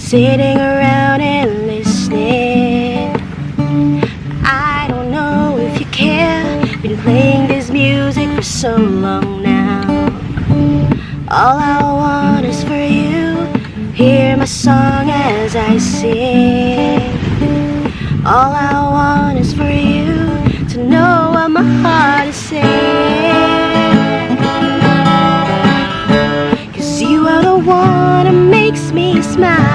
sitting around and listening. I don't know if you care, been playing this music for so long now. All I want is for you, hear my song as I sing. All I want is for you to know what my heart is saying. 'Cause you are the one that makes me smile.